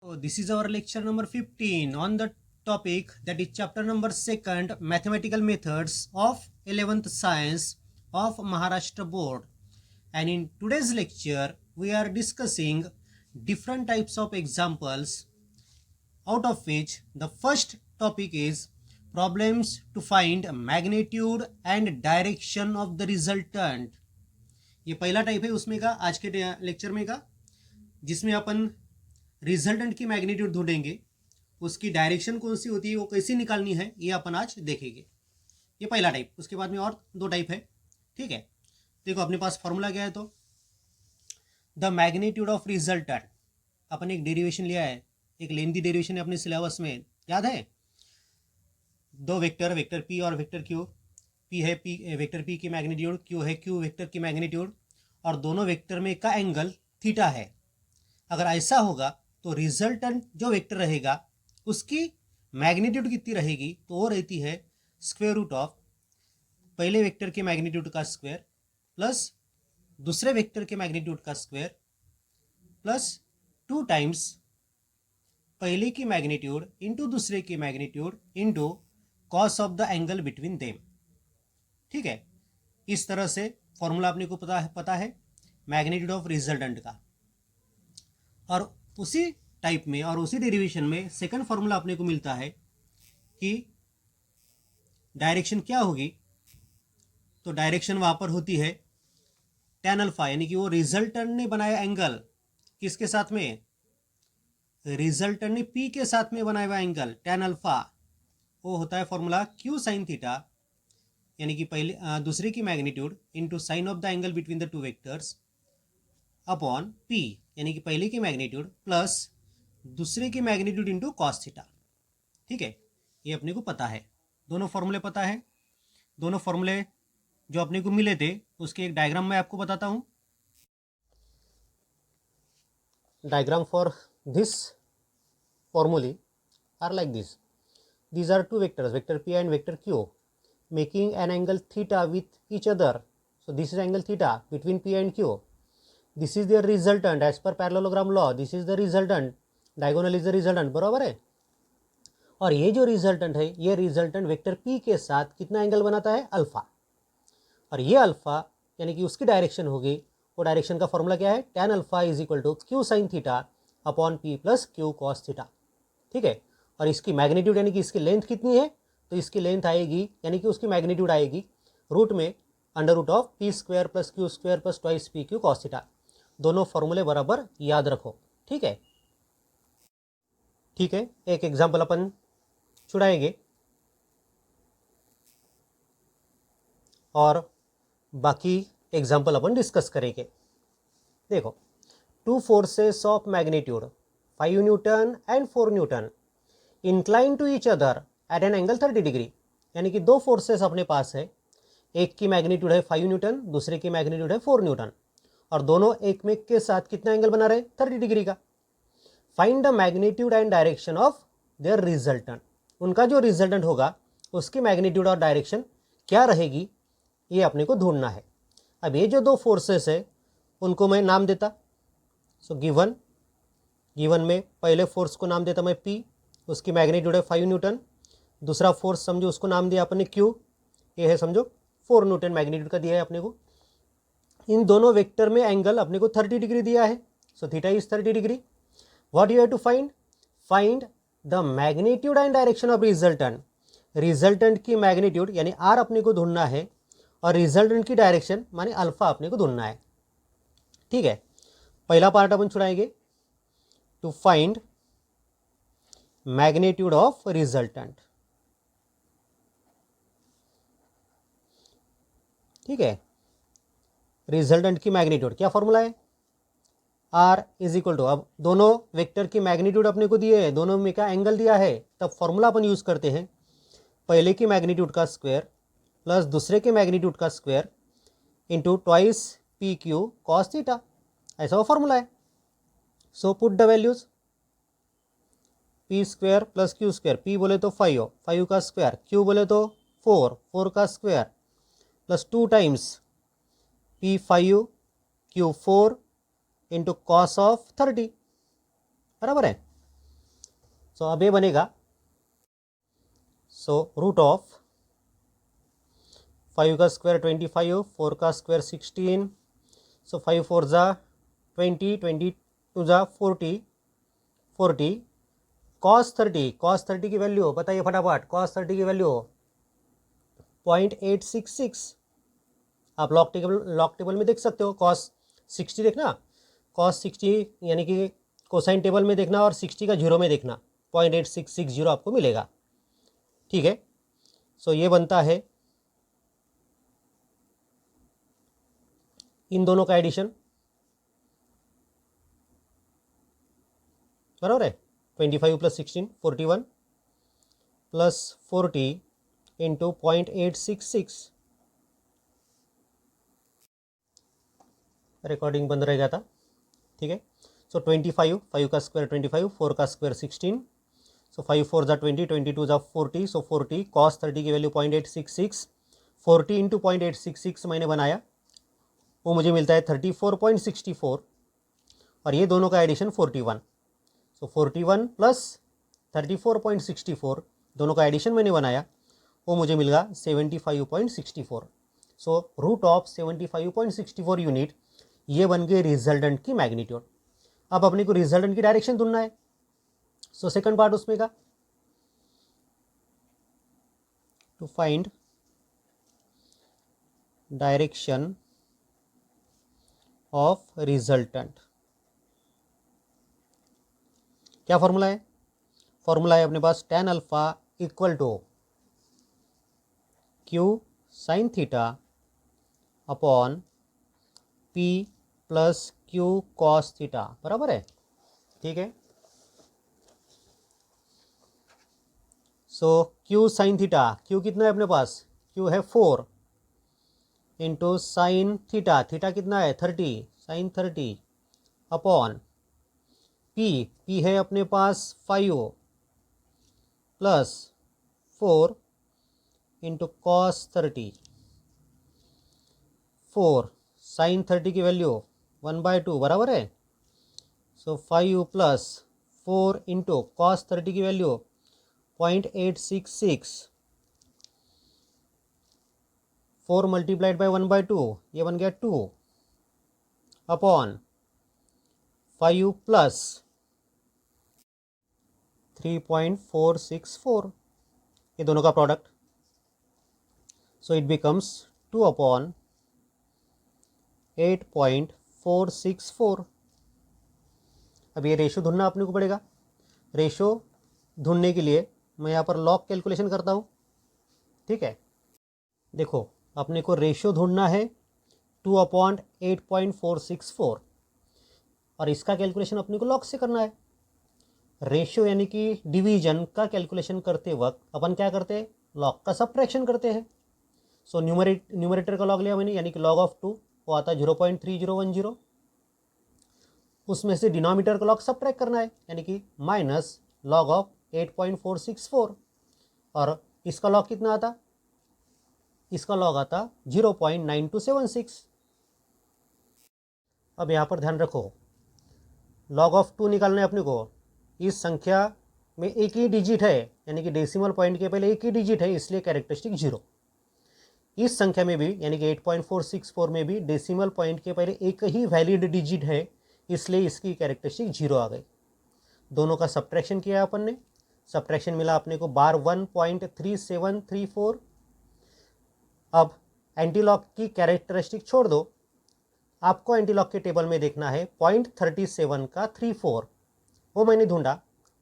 So this is our lecture number 15 on the topic that is chapter number 2 mathematical methods of 11th science of Maharashtra board, and in today's lecture we are discussing different types of examples, out of which the first topic is problems to find magnitude and direction of the resultant. ये पहला type है उसमें का आज के lecture में का, जिसमें अपन रिजल्टेंट की मैग्नीट्यूड ढूंढेंगे, उसकी डायरेक्शन कौन सी होती है, वो कैसी निकालनी है, ये अपन आज देखेंगे। ये पहला टाइप। उसके बाद में और दो टाइप है, ठीक है। देखो अपने पास फॉर्मूला क्या है, तो द मैग्नीट्यूड ऑफ रिजल्टेंट, अपन एक डेरिवेशन लिया है, एक लेंथी डेरिवेशन है अपने सिलेबस में, याद है। दो वेक्टर, वेक्टर पी और वेक्टर क्यू। पी है पी, वेक्टर पी की मैग्नीट्यूड, क्यू है क्यू वेक्टर की मैग्नीट्यूड, और दोनों वेक्टर में का एंगल थीटा है। अगर ऐसा होगा तो रिजल्टेंट जो वेक्टर रहेगा उसकी मैग्नीट्यूड कितनी रहेगी, तो वो रहती है स्क्वायर रूट ऑफ पहले वेक्टर के मैग्नीट्यूड का स्क्वायर प्लस दूसरे वेक्टर के मैग्नीट्यूड का स्क्वायर प्लस 2 टाइम्स पहले की मैग्नीट्यूड इंटू दूसरे की magnitude into cos of the angle between them, ठीक है। इस तरह से फॉर्मूला अपने को पता है मैग्नीट्यूड ऑफ रिजल्टेंट का। और उसी टाइप में और उसी डेरिवेशन में सेकंड फॉर्मूला अपने को मिलता है कि डायरेक्शन क्या होगी, तो डायरेक्शन वहाँ पर होती है tan अल्फा, यानी कि वो रिजल्टेंट ने बनाया एंगल किसके साथ में, रिजल्टेंट ने पी के साथ में बनाया हुआ एंगल tan अल्फा, वो होता है फॉर्मूला q साइन थीटा, यानी कि पहले दूसरे की magnitude into sine of the angle between the two vectors upon p, यानी कि पहले की मैग्नीट्यूड प्लस दूसरे की मैग्नीट्यूड इंटू कॉस थीटा, ठीक है। ये अपने को पता है, दोनों फॉर्मूले पता है। दोनों फॉर्मूले जो अपने को मिले थे उसके एक डायग्राम मैं आपको बताता हूँ। डायग्राम फॉर दिस फॉर्मूले are like this. These are two vectors, vector p and vector q, making an angle theta with each other. So this is angle theta between p and q. This is their resultant as per parallelogram law. This is the resultant, diagonal is the resultant, बराबर है। और ये जो resultant है, ये resultant vector p के साथ कितना एंगल बनाता है, अल्फा। और ये अल्फा यानी कि उसकी डायरेक्शन होगी, वो डायरेक्शन का फॉर्मूला क्या है, tan alpha is equal to q sine theta upon p plus q cos theta, ठीक है। और इसकी मैग्नीट्यूड यानी कि इसकी लेंथ कितनी है, तो इसकी लेंथ आएगी यानी कि उसकी मैग्नीट्यूड आएगी रूट में under root of P square plus Q square plus twice P Q cos theta. दोनों फॉर्मूले बराबर याद रखो, ठीक है। ठीक है, एक एग्जाम्पल अपन छुड़ाएंगे और बाकी एग्जाम्पल अपन डिस्कस करेंगे। देखो, 2 forces of magnitude 5 newton and 4 newton incline to each other at an angle 30 degree, यानी कि दो फोर्सेस अपने पास है, एक की मैग्नीट्यूड है 5 न्यूटन, दूसरे की मैग्नीट्यूड है 4 न्यूटन, और दोनों एक में के साथ कितना एंगल बना रहे, 30 डिग्री का। Find the magnitude and direction of their resultant, उनका जो रिजल्टेंट होगा उसकी मैग्नीट्यूड और डायरेक्शन क्या रहेगी, ये अपने को ढूंढना है। अब ये जो दो फोर्सेस है उनको मैं नाम देता, सो गिवन में पहले फोर्स को नाम देता मैं P, उसकी मैग्नीट्यूड है 5 न्यूटन। दूसरा फोर्स समझो उसको नाम दिया अपने Q, ये है समझो 4 न्यूटन मैग्नीट्यूड का दिया है अपने को। इन दोनों वेक्टर में एंगल अपने को 30 डिग्री दिया है, so theta is 30 degree. What you have to find the magnitude and direction of resultant, resultant की मैग्नीट्यूड यानी R अपने को ढूंढना है और रिजल्टेंट की डायरेक्शन माने अल्फा अपने को ढूंढना है, ठीक है। पहला पार्ट अपन छुड़ाएंगे, to find magnitude of resultant, ठीक है। रिजल्टेंट की मैग्नीट्यूड क्या फॉर्मूला है, R इज इक्वल टू, अब दोनों वेक्टर की मैग्नीट्यूड अपने को दिए है, दोनों में का एंगल दिया है, तब फॉर्मूला अपन यूज करते हैं पहले की मैग्नीट्यूड का स्क्वायर प्लस दूसरे के मैग्नीट्यूड का square into twice P Q cos theta, ऐसा वो फॉर्मूला है। So put the values, P square plus Q square, P बोले तो 5 का स्क्वायर, क्यू बोले तो 4 का square plus 2 times P 5 Q 4 into cos of 30, बराबर है। सो अब ये बनेगा, सो रूट ऑफ 5 का स्क्वायर 25, 4 का स्क्वायर 16, सो 5 4 ज़ा 20, 22 ज़ा 40, 40 cos 30 की वैल्यू बताइए फटाफट, cos 30 की वैल्यू 0.866। आप लॉग टेबल में देख सकते हो, cos 60 देखना, cos 60 यानी कि कोसाइन टेबल में देखना और 60 का जीरो में देखना, 0.8660 आपको मिलेगा। ठीक है, सो ये बनता है इन दोनों का एडिशन, बराबर है। 25 प्लस 16 41 प्लस 40 इंटू 0.866, रिकॉर्डिंग बंद रह गया था। ठीक है, सो 25, 5 का स्क्वायर 25, 4 का स्क्वायर 16, सो 5 4 ज़ा 20, 22 ज़ा 40, सो 40 cos 30 की वैल्यू 0.866, 40 इंटू 0.866 मैंने बनाया, वो मुझे मिलता है 34.64, और ये दोनों का एडिशन 41, सो 41 प्लस 34.64 दोनों का एडिशन मैंने बनाया, वो मुझे मिलेगा 75.64। सो रूट ऑफ 75.64 यूनिट, ये बन गई रिजल्टेंट की मैग्नीट्यूड। अब अपने को रिजल्टेंट की डायरेक्शन ढूंढना है, सो सेकंड पार्ट उसमें का, to find direction of resultant. क्या फॉर्मूला है? फॉर्मूला है अपने पास tan alpha equal to Q sine theta upon P plus Q cos theta, बराबर है। ठीक है, so Q sine theta, Q कितना है अपने पास? Q है 4 इंटू साइन थीटा, थीटा कितना है 30, साइन 30 अपॉन P है अपने पास 5 प्लस 4 इंटू कॉस 30, 4 साइन 30 की वैल्यू 1/2, बराबर है। सो 5 प्लस 4 इंटू कॉस 30 की वैल्यू 0.866, 4 मल्टीप्लाइड बाई 1/2, ये बन गया 2 अपॉन 5 प्लस 3.464, ये दोनों का product, so it becomes 2 upon 8.464। अब ये रेशो ढूंढना अपने को पड़ेगा। रेशो ढूंढने के लिए मैं यहाँ पर लॉग कैलकुलेशन करता हूँ। ठीक है, देखो अपने को रेशो ढूंढना है 2 अपॉन 8.464, और इसका कैलकुलेशन अपने को लॉग से करना है। रेशियो यानी कि डिवीजन का कैलकुलेशन करते वक्त अपन क्या करते हैं? लॉग का सब्ट्रैक्शन करते हैं। सो न्यूमरेटर का लॉग लिया मैंने, यानी कि लॉग ऑफ 2, वो आता है 0.3010। उसमें से डिनोमिनेटर का लॉग सब्ट्रैक्ट करना है, यानी कि माइनस लॉग ऑफ 8.464, और इसका लॉग कितना आता? इसका लॉग आता 0.9276। अब यहाँ पर ध्यान रखो, लॉग ऑफ 2 निकालना है अपने को। इस संख्या में एक ही डिजिट है, यानी कि डेसिमल पॉइंट के पहले एक ही डिजिट है, इसलिए कैरेक्टरिस्टिक 0। इस संख्या में भी यानी कि 8.464 में भी डेसिमल पॉइंट के पहले एक ही वैलिड डिजिट है, इसलिए इसकी कैरेक्टरिस्टिक 0 आ गई। दोनों का सब्ट्रैक्शन किया अपन ने, सब्ट्रैक्शन मिला अपने को बार 1.3734। अब एंटीलॉग की कैरेक्टरिस्टिक छोड़ दो, आपको एंटीलॉग के टेबल में देखना है 0.37 का 34, वो मैंने ढूंढा,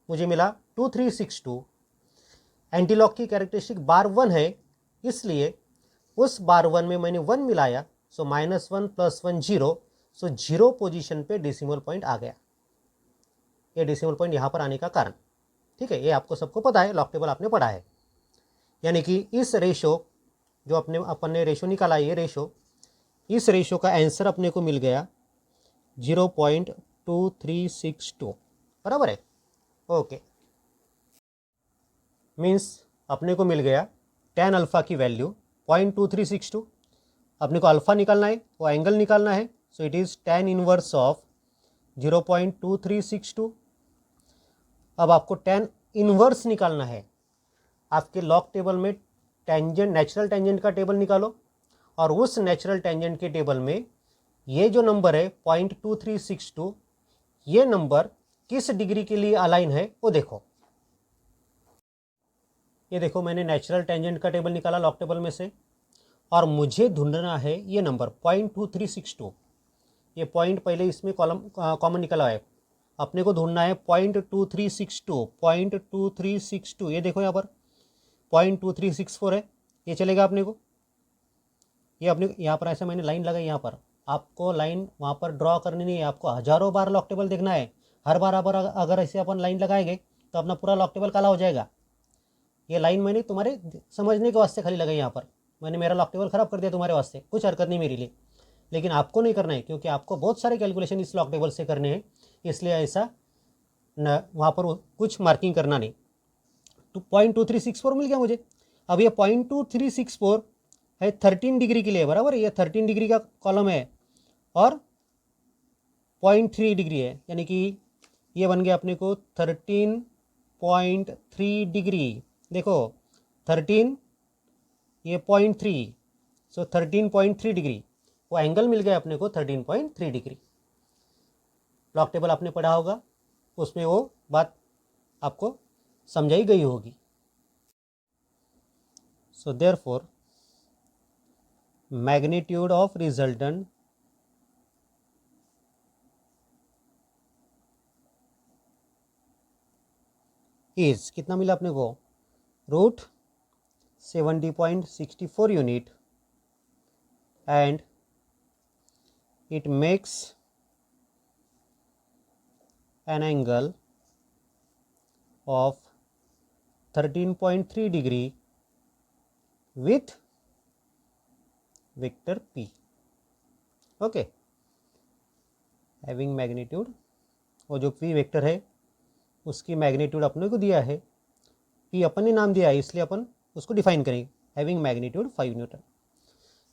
मुझे मिला 2362। एंटीलॉग की कैरेक्टरिस्टिक बार 1 है, इसलिए उस बार 1 में मैंने 1 मिलाया, सो -1 + 1 0, सो 0 पोजीशन पे डेसिमल पॉइंट आ गया। ये डेसिमल पॉइंट यहाँ पर आने का कारण, ठीक है, ये आपको सबको पता है, लॉग टेबल आपने पढ़ा है। यानी कि इस रेशो जो अपन ने रेशो निकाला, ये रेशो, इस रेशो का आंसर अपने को मिल गया 0.2362, बराबर है। ओके, मीन्स अपने को मिल गया tan अल्फ़ा की वैल्यू 0.2362। अपने को अल्फ़ा निकालना है, वो एंगल निकालना है, so it is tan inverse of 0.2362। अब आपको tan इन्वर्स निकालना है। आपके लॉग टेबल में टेंजेंट, नेचुरल टेंजेंट का टेबल निकालो और उस नेचुरल टेंजेंट के टेबल में ये जो नंबर है 0.2362, ये नंबर किस डिग्री के लिए अलाइन है वो देखो। ये देखो मैंने नेचुरल टेंजेंट का टेबल निकाला लॉग टेबल में से, और मुझे ढूंढना है ये नंबर 0.2362। ये पॉइंट पहले इसमें कॉलम कॉमन निकला है, अपने को ढूंढना है 0.2362। 0.2362 ये देखो यहाँ पर 0.2364 है, ये चलेगा अपने को। ये अपने यहाँ पर ऐसे मैंने लाइन लगाई, यहाँ पर आपको लाइन वहाँ पर ड्रॉ करनी नहीं है, आपको हज़ारों बार लॉक टेबल देखना है। हर बार अगर ऐसे अपन लाइन लगाएंगे तो अपना पूरा लॉक टेबल काला हो जाएगा। ये लाइन मैंने तुम्हारे समझने के वास्ते खाली लगाई, यहाँ पर मैंने मेरा लॉक टेबल ख़राब कर दिया तुम्हारे वास्ते, कुछ हरकत नहीं मेरे लिए, लेकिन आपको नहीं करना है क्योंकि आपको बहुत सारे कैलकुलेशन इस लॉक टेबल से करने हैं, इसलिए ऐसा न वहाँ पर कुछ मार्किंग करना नहीं। तो 0.2364 मिल गया मुझे। अब ये 0.2364 है 13 डिग्री के लिए, बराबर। ये 13 डिग्री का कॉलम है और 0.3 डिग्री है, यानी कि ये बन गया अपने को 13.3 डिग्री। देखो 13, ये 0.3, सो 13.3 डिग्री, वो एंगल मिल गया अपने को 13.3 डिग्री। लॉक टेबल आपने पढ़ा होगा, उसमें वो बात आपको समझाई गई होगी। So therefore magnitude of resultant is कितना मिला अपने को, √70.64 unit, and it makes an angle of 13.3 degree with vector P. Okay, having magnitude, वो जो P वेक्टर है उसकी मैग्नीट्यूड अपने को दिया है, P अपन ने नाम दिया है इसलिए अपन उसको डिफाइन करेंगे, हैविंग मैग्नीट्यूड 5 न्यूटन।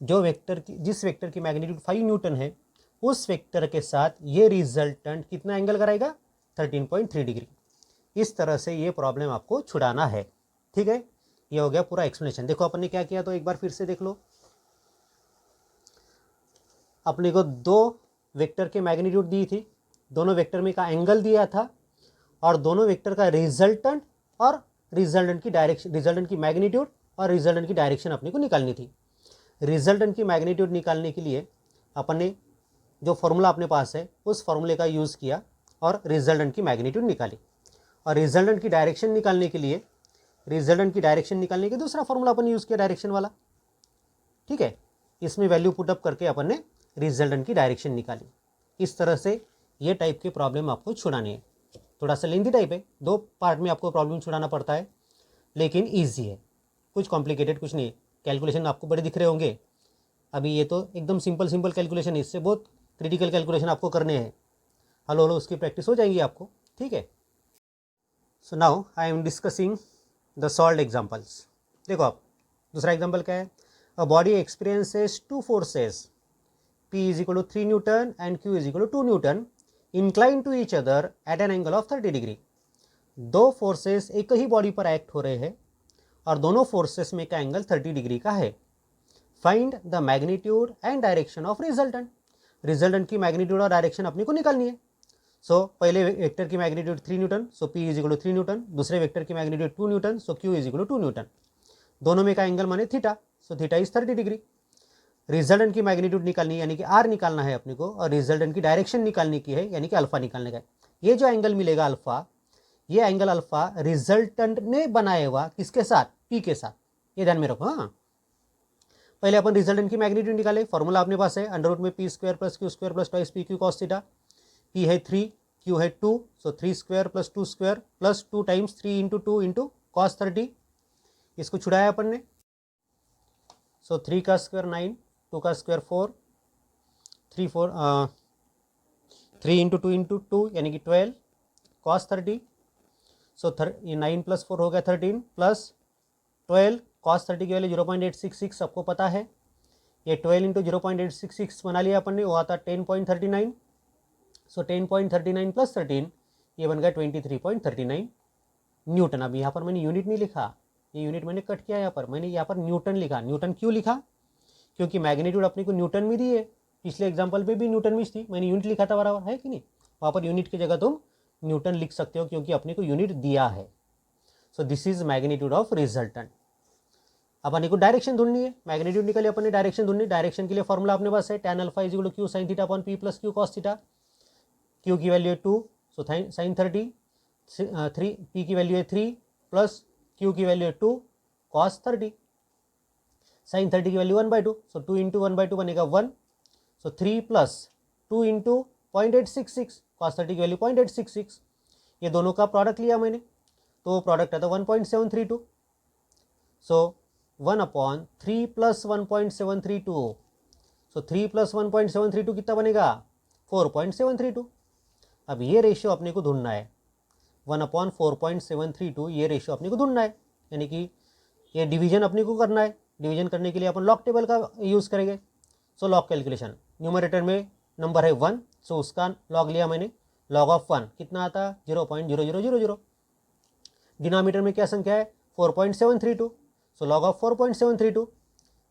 जो वेक्टर की, जिस वेक्टर की मैग्नीट्यूड 5 न्यूटन है, उस वेक्टर के साथ ये रिजल्टेंट कितना एंगल कराएगा, 13.3 डिग्री। इस तरह से ये प्रॉब्लम आपको छुड़ाना है। ठीक है, ये हो गया पूरा एक्सप्लेनेशन। देखो अपन ने क्या किया, तो एक बार फिर से देख लो। अपने को दो वेक्टर के मैग्नीट्यूड दी थी, दोनों वेक्टर में का एंगल दिया था, और दोनों वेक्टर का रिजल्टेंट और रिजल्टेंट की डायरेक्शन, रिजल्टेंट की मैग्नीट्यूड और रिजल्टेंट की डायरेक्शन अपने को निकालनी थी। रिजल्टेंट की मैग्नीट्यूड निकालने के लिए अपन ने जो फॉर्मूला अपने पास है उस फॉर्मूले का यूज़ किया और रिजल्टेंट की मैग्नीट्यूड निकाली। और रिजल्टेंट की डायरेक्शन निकालने के लिए, रिजल्टेंट की डायरेक्शन निकालने के दूसरा फॉर्मूला अपन यूज़ किया, डायरेक्शन वाला। ठीक है, इसमें वैल्यू पुटअप करके अपन ने रिजल्टेंट की डायरेक्शन निकाली। इस तरह से ये टाइप के प्रॉब्लम आपको छुड़ाने हैं। थोड़ा सा लेंथी टाइप है, 2 पार्ट में आपको प्रॉब्लम छुड़ाना पड़ता है, लेकिन ईजी है, कुछ कॉम्प्लिकेटेड कुछ नहीं है। कैलकुलेशन आपको बड़े दिख रहे होंगे, अभी ये तो एकदम सिंपल कैलकुलेशन है, इससे बहुत क्रिटिकल कैलकुलेशन आपको करने हैं। हलो उसकी प्रैक्टिस हो जाएंगी आपको। ठीक है, so now I am discussing the solved examples. देखो आप, दूसरा एग्जांपल क्या है, a body experiences 2 forces P is equal to 3 Newton and Q is equal to 2 Newton inclined to each other at an angle of 30 degree. दो forces एक ही body पर act हो रहे हैं और दोनों फोर्सेस में का एंगल 30 डिग्री का है। Find the magnitude and direction of resultant. Resultant की मैग्नीट्यूड और डायरेक्शन अपने को निकालनी है। सो पहले वेक्टर की magnitude 3 newton, so P is equal to 3 newton. दूसरे वेक्टर की magnitude 2 newton, so Q is equal to 2 newton. दोनों में का एंगल माने theta, so theta is 30 degree. Resultant की मैग्नीट्यूड निकालनी है यानी कि आर निकालना है अपने को, और रिजल्टेंट की डायरेक्शन निकालने की है यानी कि अल्फा निकालने का है। ये जो एंगल मिलेगा अल्फा, ये एंगल अल्फा रिजल्टेंट ने बनाया हुआ किसके साथ, पी के साथ, ये ध्यान में रखो। हाँ, पहले अपन रिजल्टेंट की मैग्नीट्यूड निकाले, फॉर्मूला अपने पास है अंडर रूट में P square plus Q square plus twice P Q cos theta. P है 3, क्यू है 2, सो 3 square plus 2 square plus 2 times 3 into 2 into cos 30। इसको छुड़ाया अपन ने, सो 3 का स्क्वायर 9, 2 का स्क्वायर 4, 3 इंटू 2 इंटू 2 यानी कि 12 कॉस 30। सो ये 9 प्लस 4 हो गया 13 प्लस 12 कॉस 30 की वैल्यू 0.866 आपको पता है। ये 12 इंटू 0.866 बना लिया अपन ने, वो आता 10.39। सो 10.39 प्लस 13 ये बन गया 23.39। न्यूटन। अब यहाँ पर मैंने यूनिट नहीं लिखा, ये यूनिट मैंने कट किया यहाँ पर, मैंने यहाँ पर न्यूटन लिखा। न्यूटन क्यों लिखा? क्योंकि मैग्नीट्यूड अपने को न्यूटन में दी है, पिछले एग्जाम्पल पे भी न्यूटन में थी, मैंने यूनिट लिखा था बराबर, है कि नहीं? वहाँ पर यूनिट की जगह तुम न्यूटन लिख सकते हो क्योंकि अपने को यूनिट दिया है। सो this is magnitude of resultant. अब अपने को डायरेक्शन ढूंढनी है, मैग्नीट्यूड निकले अपने डायरेक्शन ढूंढनी। डायरेक्शन के लिए फॉर्मूला अपने पास है tan alpha is equal to Q sine theta upon P plus Q cos theta. Q की वैल्यू है 2, सो साइन 30, 3, पी की वैल्यू है 3 प्लस क्यू की वैल्यू है 2 कॉस 30। साइन 30 की वैल्यू 1/2, सो 2 इंटू 1/2 बनेगा 1, सो 3 प्लस 2 इंटू 0.866, कॉस 30 की वैल्यू 0.866। ये दोनों का प्रोडक्ट लिया मैंने, तो प्रोडक्ट आता 1.732, सो 1/3 प्लस 1.732, सो 3 प्लस 1.732 कितना बनेगा? 4.732। अब ये रेशियो अपने को ढूंढना है, 1/4.732 ये रेशियो अपने को ढूंढना है, यानी कि ये डिवीजन अपने को करना है। डिवीजन करने के लिए अपन लॉग टेबल का यूज़ करेंगे। सो लॉग कैलकुलेशन, न्यूमरेटर में नंबर है 1, सो उसका लॉग लिया मैंने, लॉग ऑफ 1 कितना आता? 0.0000। डिनोमिनेटर में क्या संख्या है? 4.732, सो लॉग ऑफ 4.732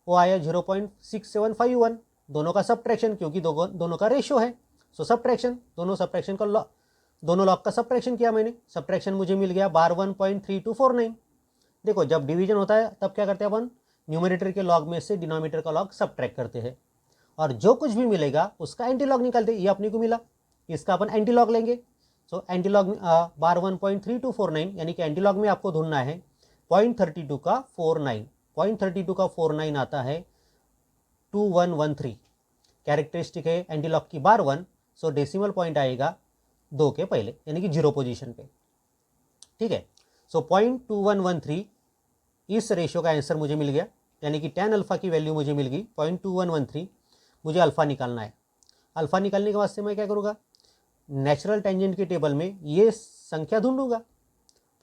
वो आया 0.6751। दोनों का सब्ट्रैक्शन, क्योंकि दोनों का रेशियो है, सो सब्ट्रैक्शन, दोनों सब्ट्रैक्शन का दोनों लॉग का सब्ट्रैक्शन किया मैंने, सब्ट्रैक्शन मुझे मिल गया 1.3249। देखो जब डिवीजन होता है तब क्या करते हैं अपन? न्यूमरेटर के लॉग में से डिनोमिनेटर का लॉग सब्ट्रैक्ट करते हैं और जो कुछ भी मिलेगा उसका एंटी लॉग निकालते हैं। ये अपने को मिला, इसका अपन एंटी लॉग लेंगे। सो एंटी लॉग 1.3249, यानी कि एंटी लॉग में आपको ढूंढना है 0.32 का 49, 0.32 का 49 आता है 2113। कैरेक्टरिस्टिक है एंटी लॉग की बार 1, सो डेसिमल पॉइंट आएगा 2 के पहले, यानी कि 0 पोजीशन पे। ठीक है, सो 0.2113 इस रेशियो का आंसर मुझे मिल गया, यानी कि tan अल्फा की वैल्यू मुझे मिल गई 0.2113। मुझे अल्फा निकालना है। अल्फा निकालने के वास्ते मैं क्या करूँगा? नेचुरल टेंजेंट के टेबल में ये संख्या ढूंढूंगा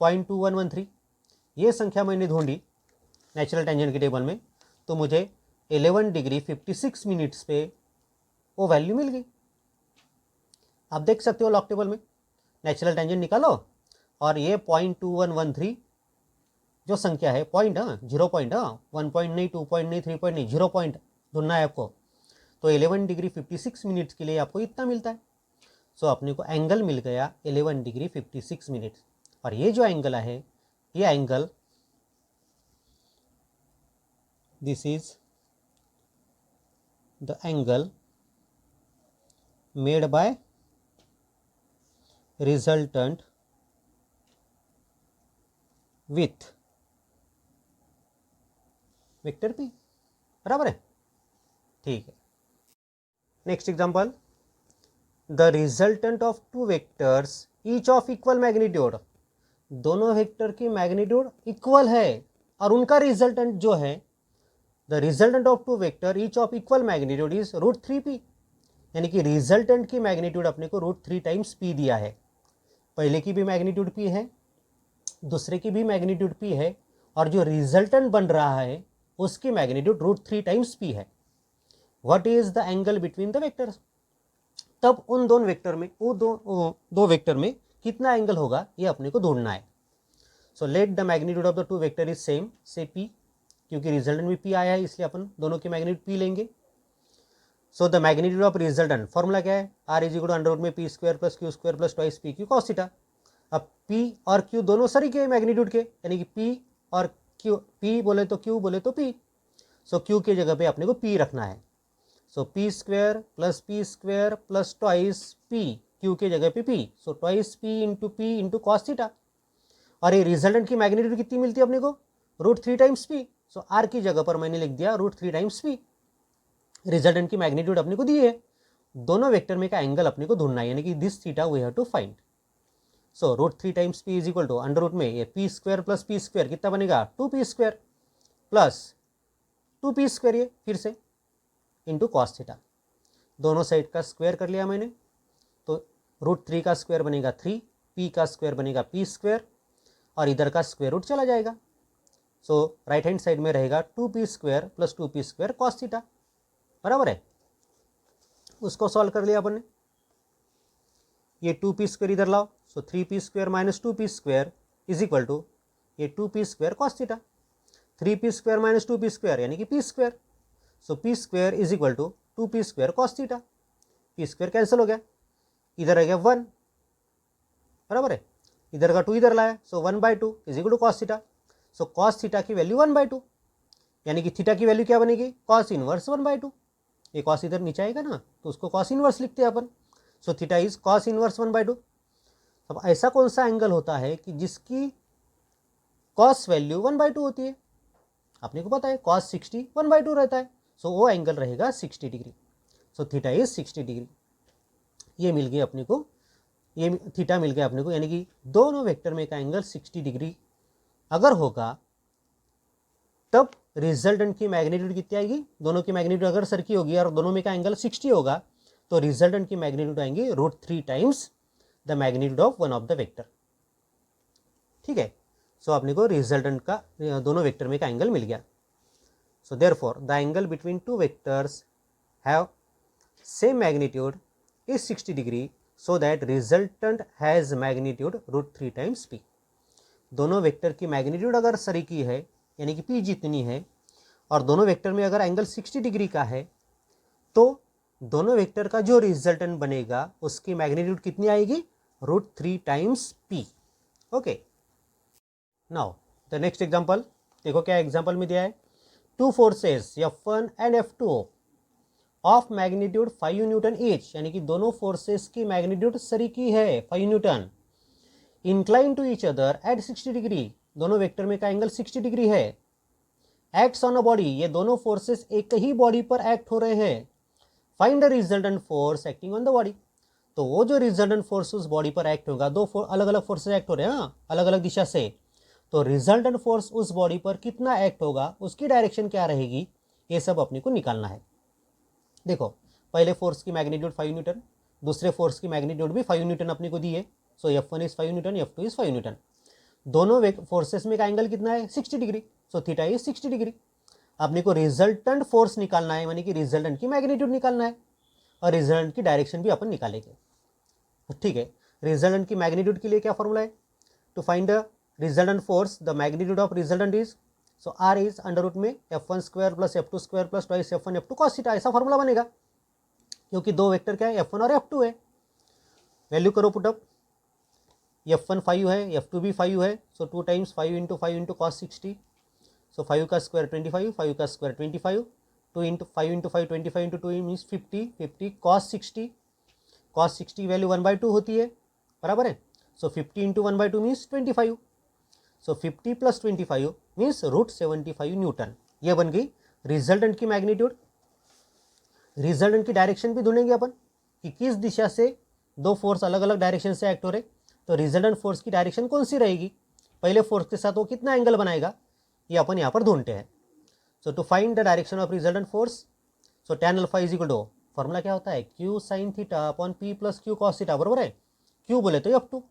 0.2113। ये संख्या मैंने ढूंढी नेचुरल टेंजेंट के टेबल में, तो मुझे 11 डिग्री 56 मिनट्स पे वो वैल्यू मिल गई। आप देख सकते हो लॉग टेबल में नेचुरल टेंजेंट निकालो और ये 0.2113 जो संख्या है, पॉइंट, 0 पॉइंट, 1 पॉइंट नहीं, 2 पॉइंट नहीं, 3 पॉइंट नहीं, 0 पॉइंट ढूंढना है आपको। तो 11 डिग्री 56 मिनट्स के लिए आपको इतना मिलता है। सो अपने को एंगल मिल गया 11 डिग्री 56 मिनट्स। और ये जो एंगल है, ये angle, this is the angle made by resultant with vector P, बराबर है? ठीक है, next example, the resultant of two vectors each of equal magnitude. दोनों वेक्टर की मैग्नीट्यूड इक्वल है और उनका रिजल्टेंट जो है, the resultant of two vector each of equal magnitude is √3p, यानी कि रिजल्टेंट की मैग्नीट्यूड अपने को √3 टाइम्स p दिया है। पहले की भी मैग्नीट्यूड p है, दूसरे की भी मैग्नीट्यूड p है, और जो रिजल्टेंट बन रहा है उसकी मैग्नीट्यूड √3 टाइम्स p है। What is the angle between the vectors? तब उन दोनों वेक्टर में, वो दो वेक्टर में कितना एंगल होगा ये अपने को ढूंढना है। So let the magnitude of the two vector is same, से p, क्योंकि रिजल्टेंट में p आया है इसलिए अपन दोनों की मैग्नीट्यूड p लेंगे। So the magnitude of resultant formula क्या है? r is equal to under root में p² plus q² plus twice p q cos theta. अब p और q दोनों सरी के मैग्नीट्यूड के, यानी कि p और q, p बोले तो q बोले तो p। सो q की जगह पे अपने को p रखना है। सो p² plus twice p, q के जगह पे p, so twice p into cos theta. और ये रिजल्टेंट की मैग्नीट्यूड कितनी मिलती है अपने को? √3 टाइम्स p। सो r की जगह पर मैंने लिख दिया √3 टाइम्स p। रिजल्टेंट की मैग्नीट्यूड अपने को दी है, दोनों वेक्टर में का एंगल अपने को ढूंढना है, यानी कि this theta we have to find. So √3 times p is equal to under root में ये p² प्लस p² कितना बनेगा? 2p² प्लस 2p², ये फिर से इंटू कॉस थीटा। दोनों साइड का स्क्वायर कर लिया मैंने, तो √3 का स्क्वायर बनेगा 3, p का स्क्वायर बनेगा p², और इधर का स्क्वायर रूट चला जाएगा। सो राइट हैंड साइड में रहेगा 2p² plus 2p² cos theta, बराबर है? उसको सॉल्व कर लिया अपन ने। ये 2p² इधर लाओ, so 3p² minus 2p² is equal to ये 2p² cos theta, 3p² minus 2p² यानी कि p²। So p² is equal to 2p² cos theta, p² cancel हो गया, इधर आ गया 1, बराबर है, इधर का 2 इधर लाया, so 1/2 is equal to cos theta. So cos theta की वैल्यू 1/2, यानी कि थीटा की वैल्यू क्या बनेगी, कॉस इनवर्स 1/2। ये कॉस इधर नीचे आएगा ना, तो उसको कॉस इनवर्स लिखते हैं अपन। So theta is cos inverse 1/2। अब ऐसा कौन सा एंगल होता है कि जिसकी कॉस वैल्यू 1/2 होती है, आपने को पता है कॉस 60 1/2 रहता है, सो वो एंगल रहेगा 60 degree. So theta is 60 degree. ये मिल गई अपने को, ये थीटा मिल गया अपने को, यानी कि दोनों वेक्टर में का एंगल 60 डिग्री अगर होगा तब रिजल्टेंट की मैग्नीट्यूड कितनी आएगी, दोनों की मैग्नीट्यूड अगर सर की होगी और दोनों में का एंगल 60 होगा तो रिजल्टेंट की मैग्नीट्यूड आएंगी √3 times the magnitude of one of the vector. ठीक है, सो आपने को रिजल्टेंट का दोनों वेक्टर में का एंगल मिल गया। So therefore the angle between two vectors have same magnitude is 60 degree, so that resultant has magnitude √3 times p। दोनों वेक्टर की मैग्नीट्यूड अगर सरी की है यानी कि p जितनी है और दोनों वेक्टर में अगर एंगल 60 डिग्री का है तो दोनों वेक्टर का जो रिजल्टेंट बनेगा उसकी मैग्नीट्यूड कितनी आएगी, √3 times p। Okay, now the next example देखो क्या एग्जांपल में दिया है। Two forces F1 and F2 of magnitude 5 Newton each, यानी कि दोनों फोर्सेस की मैग्नीट्यूड सरी की है 5 newton, incline to each other at 60 degree, दोनों वेक्टर में का एंगल 60 डिग्री है। एक्ट्स ऑन अ बॉडी, ये दोनों फोर्सेस एक ही बॉडी पर एक्ट हो रहे हैं। Find the resultant force acting on the body, तो वो जो रिजल्टेंट फोर्स उस बॉडी पर एक्ट होगा, दो अलग अलग फोर्सेस एक्ट हो रहे हैं अलग अलग दिशा से, तो रिजल्टेंट फोर्स उस बॉडी पर कितना एक्ट होगा, उसकी डायरेक्शन क्या रहेगी, ये सब अपने को निकालना है। देखो पहले फोर्स की मैग्नीट्यूड 5 न्यूटन, दूसरे फोर्स की मैग्नीट्यूड भी 5 न्यूटन अपने को दी है। सो F1 is 5 Newton, F2 is 5 Newton. दोनों फोर्सेस में का एंगल कितना है, 60 degree. So theta is 60 degree. अपने को रिजल्टेंट फोर्स निकालना है, यानी कि रिजल्टेंट की मैग्नीट्यूड निकालना है और रिजल्टेंट की डायरेक्शन भी अपन निकालेंगे। ठीक है, रिजल्टेंट की मैग्नीट्यूड के लिए क्या फॉर्मूला है, to find the resultant force the magnitude of resultant is, so R is under root में F1² plus F2² plus twice F1 F2 cos theta, ऐसा फॉर्मूला बनेगा क्योंकि दो वेक्टर क्या है, F1 और F2 है। वैल्यू करो पुटअप, F1 5 है, F2 भी 5 है, सो 2 टाइम्स 5 इंटू 5 इंटू cos 60, सो 5 का स्क्वायर 25, 5 का square 25, 2 into 5 into 5 25 into 2 means 50, 50 cos 60 value 1/2 होती है, बराबर है। सो 50 इंटू 1/2 मीन्स 25, सो 50 प्लस 25 मीन्स √75 न्यूटन। ये बन गई रिजल्टेंट की मैग्नीट्यूड। रिजल्टेंट की डायरेक्शन भी ढूंढेंगे अपन कि किस दिशा से दो फोर्स अलग अलग डायरेक्शन से एक्ट हो रहे, तो रिजल्टेंट फोर्स की डायरेक्शन कौन सी रहेगी, पहले फोर्स के साथ वो कितना एंगल बनाएगा, ये अपन यहाँ पर ढूंढते हैं। So to find the direction of resultant force, so tan alpha is equal to, formula क्या होता है, Q sin theta upon P plus Q cos theta, बराबर है। Q बोले तो F2,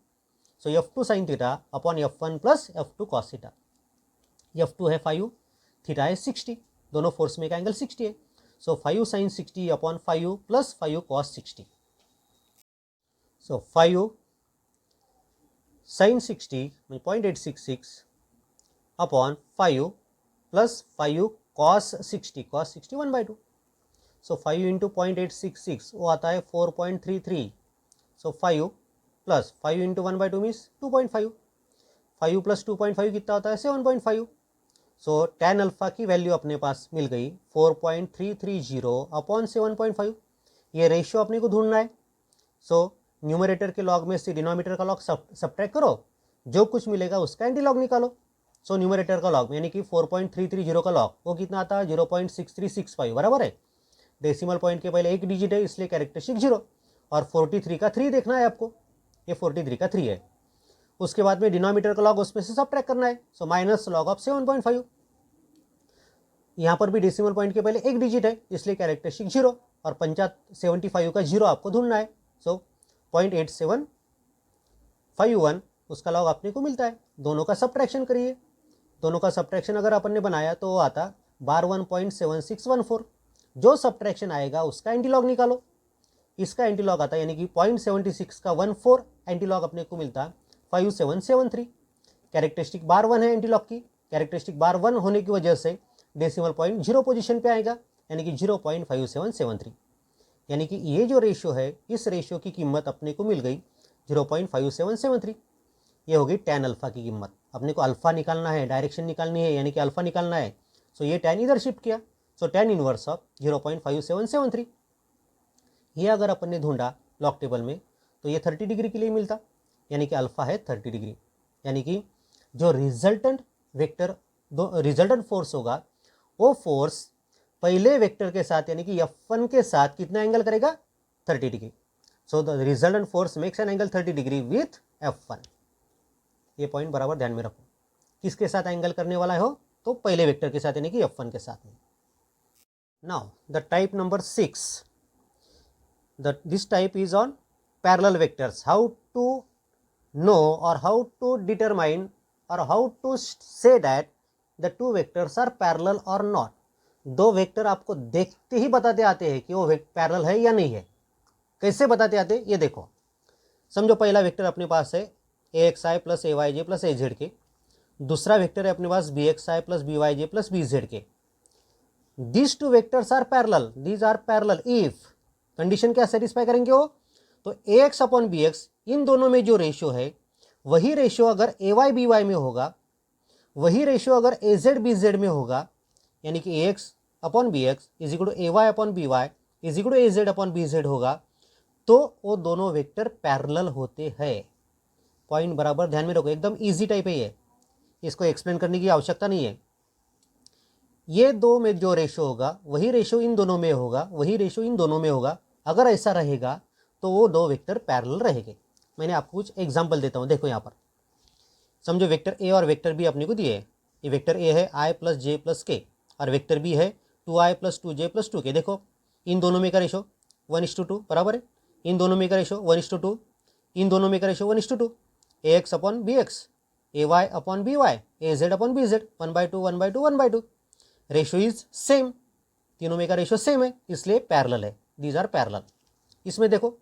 so F2 sin theta upon F1 plus F2 cos theta. F2 है 5, theta है 60, दोनों फोर्स में का एंगल 60 है, सो 5 sin 60 अपॉन 5 प्लस 5 cos 60, सो 5 sin 60 0.866 upon 5 plus 5 cos 60, cos 60 1/2, सो 5 इंटू 0.866 वो आता है 4.33, सो 5 प्लस 5 इंटू 1/2 मीन्स 2.5, 5 प्लस 2.5 कितना होता है 7.5, सो tan अल्फा की वैल्यू अपने पास मिल गई 4.330 अपॉन 7.5। ये रेशियो अपने को ढूंढना है, सो न्यूमरेटर के लॉग में से डिनोमिनेटर का लॉग सब्ट्रैक्ट करो, जो कुछ मिलेगा उसका एंटी लॉग निकालो। सो न्यूमरेटर का लॉग यानी कि 4.330 का लॉग वो कितना आता है 0.6365, बराबर है। डेसिमल पॉइंट के पहले एक डिजिट है इसलिए कैरेक्टरिस्टिक 0, और 43 का 3 देखना है आपको, ये 43 का 3 है। उसके बाद में डिनोमिनेटर का लॉग उसमें से सब्ट्रैक्ट करना है, सो माइनस लॉग ऑफ 7.5। यहाँ पर भी डेसिमल पॉइंट के पहले एक डिजिट है इसलिए कैरेक्टरिस्टिक 0, और 75 का 0 आपको ढूंढना है, सो 0.8751 उसका लॉग अपने को मिलता है। दोनों का सब्ट्रैक्शन करिए, दोनों का सब्ट्रैक्शन अगर अपन ने बनाया तो आता 12.7614, जो सब्ट्रैक्शन आएगा उसका एंटीलॉग निकालो, इसका एंटीलॉग आता है यानी कि 0.76 का 14 एंटीलॉग अपने को मिलता 5773। कैरेक्टरिस्टिक बार 1 है एंटीलॉक की, कैरेक्टरिस्टिक बार 1 होने की वजह से डेसिमल पॉइंट 0 पोजीशन पे आएगा, यानी कि 0.5773। यानी कि ये जो रेशियो है, इस रेशियो की कीमत अपने को मिल गई 0.5773। ये होगी tan अल्फा की कीमत। अपने को अल्फा निकालना है, डायरेक्शन निकालनी है, यानी कि अल्फा निकालना है। सो ये tan इधर शिफ्ट किया, सो tan इनवर्स ऑफ 0.5773। ये अगर अपन ने ढूंढा लॉग टेबल में तो ये 30 डिग्री के लिए मिलता, यानी कि अल्फा है 30 डिग्री। यानी कि जो रिजल्टेंट वेक्टर रिजल्टेंट फोर्स होगा, वो फोर्स पहले वेक्टर के साथ यानी कि F1 के साथ कितना एंगल करेगा, 30 degree. So the resultant force makes an angle 30 degree with F1। ये पॉइंट बराबर ध्यान में रखो, किसके साथ एंगल करने वाला हो, तो पहले वेक्टर के साथ यानी कि F1 के साथ में। Now the type number 6, this type is on parallel vectors. How to know or how to determine or how to say that the two vectors are parallel or not. दो vector आपको देखते ही बताते आते हैं कि वो पैरेलल है या नहीं है। कैसे बताते आते हैं ये देखो। समझो पहला वेक्टर अपने पास है AXI plus AYJ plus AZ के, दूसरा वेक्टर है अपने पास BXI plus BYJ plus BZ के। These two vectors are parallel, these are parallel if condition क्या सेटिस्फाई करेंगे वो, तो AX अपॉन BX इन दोनों में जो रेशियो है वही रेशियो अगर AY BY में होगा, वही रेशियो अगर AZ BZ में होगा, यानी कि AX upon BX is equal to AY upon BY is equal to AZ upon BZ होगा, तो वो दोनों वेक्टर पैरेलल होते हैं। पॉइंट बराबर ध्यान में रखो, एकदम इजी टाइप है ये, इसको एक्सप्लेन करने की आवश्यकता नहीं है। ये दो में जो रेशियो होगा वही रेशियो इन दोनों में होगा, वही रेशियो इन दोनों में होगा। अगर ऐसा रहेगा तो वो दो वेक्टर पैरेलल रहेंगे। मैंने आपको कुछ एग्जांपल देता हूँ। देखो यहाँ पर समझो वेक्टर ए और वेक्टर बी अपने को दिए है। ये वेक्टर ए है आई प्लस जे प्लस के और वेक्टर बी है 2i plus 2j plus 2k। देखो इन दोनों में का रेशो 1:2 बराबर है, इन दोनों में का रेशो 1:2, इन दोनों में का ratio 1:2, AX upon BX, AY upon BY, AZ upon BZ 1/2 1/2 1/2। Ratio is same, तीनों में का रेशो सेम है, इसलिए पैरेलल है। These are parallel. इसमें देखो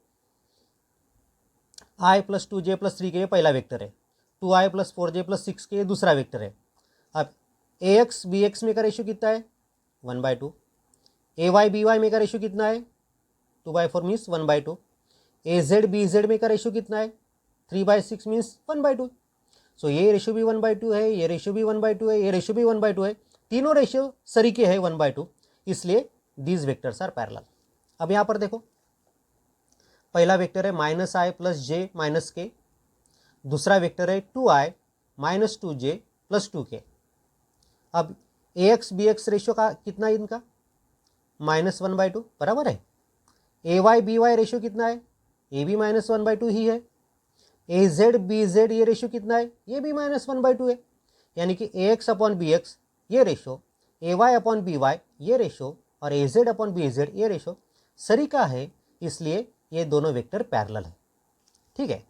i plus 2j plus 3k ये पहला वेक्टर है, 2i plus 4j plus 6k ये दूसरा वेक्टर है। अब AX BX में का रेशो कितना है 1/2, AY BY में का रेशो कितना है 2/4 मीन्स 1/2, AZ BZ में का रेशो कितना है 3/6 मीन्स 1/2। सो ये रेशो भी 1/2 है, ये रेशो भी 1/2 है, ये रेशो भी 1/2 है, तीनों रेशियो सरीके है 1/2, इसलिए दीज वेक्टर्स आर पैरेलल। अब यहाँ पर देखो पहला वेक्टर है -i प्लस j माइनस के, दूसरा वेक्टर है 2i minus 2j plus 2k। अब AX BX रेशियो का कितना है इनका -1/2 बराबर है। AY BY रेशियो कितना है, ये भी -1/2 ही है। AZ BZ ये रेशियो कितना है, ये भी -1/2 है। यानी कि AX अपॉन BX ये रेशो, AY अपॉन BY ये रेशो और AZ अपॉन BZ ये रेशो सरीका है, इसलिए ये दोनों वेक्टर पैरेलल है। ठीक है।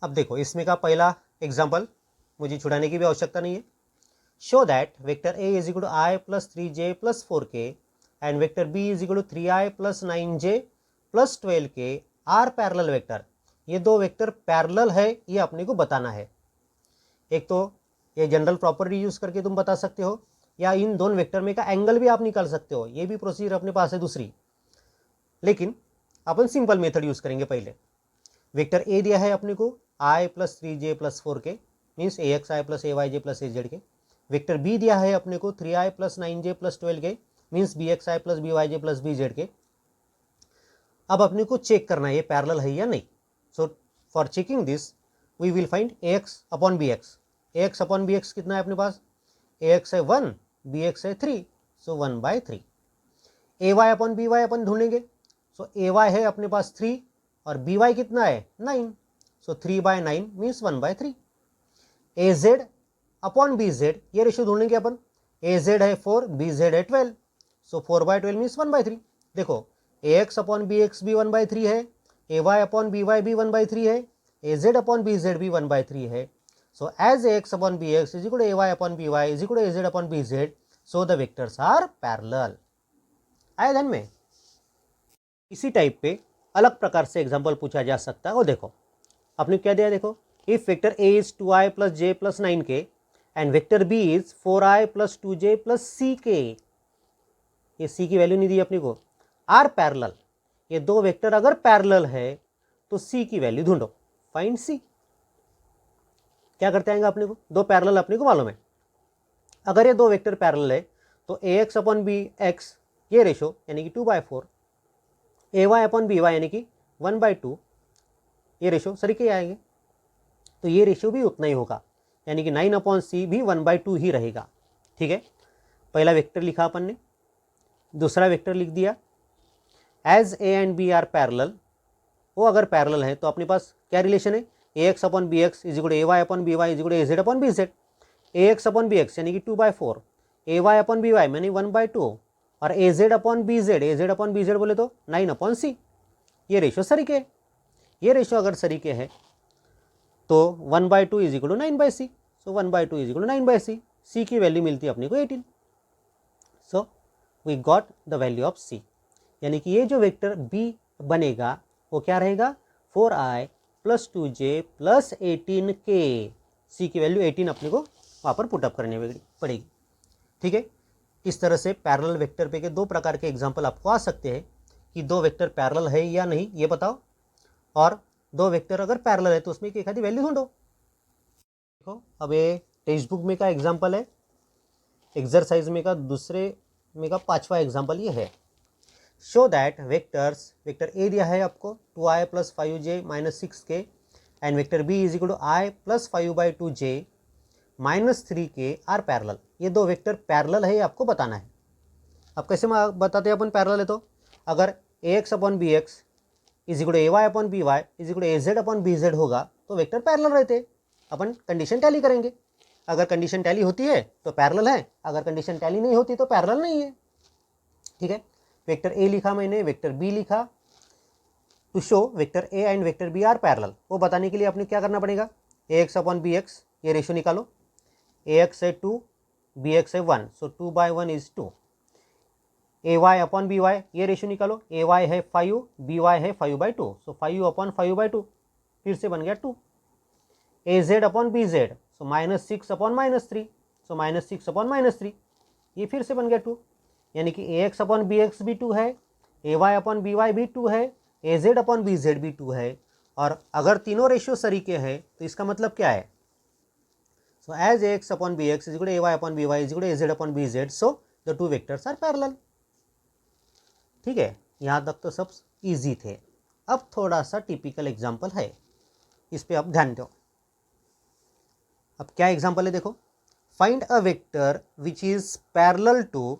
अब देखो इसमें का पहला एग्जांपल मुझे छुड़ाने की भी आवश्यकता नहीं है। Show that vector A is equal to i plus 3j plus 4k and vector B is equal to 3i plus 9j plus 12k are parallel vector. ये दो वेक्टर पैरेलल है, ये अपने को बताना है। एक तो ये जनरल प्रॉपर्टी यूज करके तुम बता सकते हो, या इन दोनों वेक्टर में का एंगल भी आप निकाल सकते हो, ये भी प्रोसीजर अपने पास है दूसरी। लेकिन अपन सिंपल मेथड यूज करेंगे। पहले वेक्टर ए दिया है अपने को i plus 3j plus 4k means AXI plus AYJ plus AZ के। वेक्टर बी दिया है अपने को 3i plus 9j plus 12k means BXI plus BYJ plus BZ के। अब अपने को चेक करना है ये पैरेलल है या नहीं। So for checking this we will find AX upon BX। AX upon BX कितना है अपने पास, AX है 1, BX है 3, सो 1/3। AY अपॉन BY अपन ढूंढेंगे। सो AY है अपने पास 3 और BY कितना है 9, सो 3/9 मीन्स 1/3। AZ अपॉन BZ ये रेशियो ढूंढेंगे अपन। AZ है 4, BZ है 12, सो 4/12 मीन्स 1/3। देखो AX अपॉन BX भी 1/3 है, AY अपॉन BY भी 1/3 है, AZ अपॉन BZ भी 1/3 है। So as AX upon BX is equal to AY upon BY is equal to AZ upon BZ, so the vectors are parallel। आया ध्यान में। इसी टाइप पे अलग प्रकार से एग्जांपल पूछा जा सकता है। वो देखो आपने क्या दिया, देखो if vector A is 2i plus j plus 9k and vector B is 4i plus 2j plus ck, ये c की वैल्यू नहीं दी अपने को, आर पैरेलल, ये दो वेक्टर अगर पैरेलल है तो c की वैल्यू ढूंढो, फाइंड c। क्या करते आएंगे अपने को, दो पैरेलल अपने को मालूम है, अगर ये दो वेक्टर पैरेलल है तो ax अपॉन बी एक्स ये रेशो यानी कि 2/4, ay अपॉन बी वाई यानी कि 1/2 ये रेशो सरी के आएंगे, तो ये रेशियो भी उतना ही होगा, यानी कि 9 अपॉन सी भी 1/2 ही रहेगा। ठीक है, पहला वेक्टर लिखा अपन ने, दूसरा वेक्टर लिख दिया, as A and B are parallel, वो अगर पैरेलल है तो अपने पास क्या रिलेशन है, A X upon B X is equal to A Y upon B Y is equal to A Z upon B Z, A X upon B X यानी कि 2/4, A Y upon B Y यानी 1/2 और A Z upon B Z बोले तो 9 upon सी, ये ratio सरीके है, ये ratio अगर सरीके है तो 1/2 is equal to 9/c, so 1/2 is equal to 9/c, c की वैल्यू मिलती है अपने को 18, so we got the value of c, यानी कि ये जो वेक्टर b बनेगा वो क्या रहेगा, 4i plus 2j plus 18k, c की वैल्यू 18 अपने को वहाँ पर पुटअप करने पड़ेगी। ठीक है, इस तरह से पैरेलल वेक्टर पे के दो प्रकार के एग्जाम्पल आपको आ सकते हैं कि दो वेक्टर पैरेलल है या नहीं ये बताओ, और दो वेक्टर अगर पैरेलल है तो उसमें एक आधी वैल्यू ढूंढो। देखो अब ये टेक्स्ट बुक में का एग्जाम्पल है, एक्सरसाइज में का दूसरे में का 5वां एग्जाम्पल ये है, show that vectors, vector A दिया है आपको 2i plus 5j minus 6k and vector B is equal to i plus 5/2j minus 3k are parallel, ये दो वेक्टर पैरेलल है ये आपको बताना है। अब कैसे बताते हैं अपन पैरेलल है, तो अगर A X upon B X is equal to A Y upon B Y is equal to A Z upon B Z होगा तो वेक्टर पैरेलल रहते, अपन कंडीशन टैली करेंगे, अगर कंडीशन टैली होती है तो पैरेलल है, अगर कंडीशन टैली नहीं होती तो पैरेलल नहीं है। ठीक है, वेक्टर ए लिखा मैंने, वेक्टर बी लिखा, to show vector A and vector B are parallel, वो बताने के लिए आपने क्या करना पड़ेगा, A X upon B X ये रेशो निकालो, ए एक्स है 2 बी एक्स है 1, so 2/1 is 2, A Y upon B Y ये रेशो निकालो, ए वाई है 5 बी वाई है 5/2, सो 5 अपॉन 5/2 फिर से बन गया 2, ए जेड अपॉन बी जेड सो -6 अपॉन -3, सो -6 अपॉन -3 ये फिर से बन गया 2, यानी कि ए एक्स अपॉन बी एक्स भी 2 है, ए वाई अपॉन बी वाई भी 2 है, ए जेड अपॉन बी जेड भी 2 है, और अगर तीनों रेशियो सरीके हैं तो इसका मतलब क्या है, so as A X upon B X is equal to A Y upon B Y is equal to A Z upon B Z, so the two vectors are parallel. ठीक है, यहाँ तक तो सब इजी थे, अब थोड़ा सा टिपिकल एग्जाम्पल है, इस पे आप ध्यान दो। अब क्या एग्जाम्पल है देखो, find a vector which is parallel to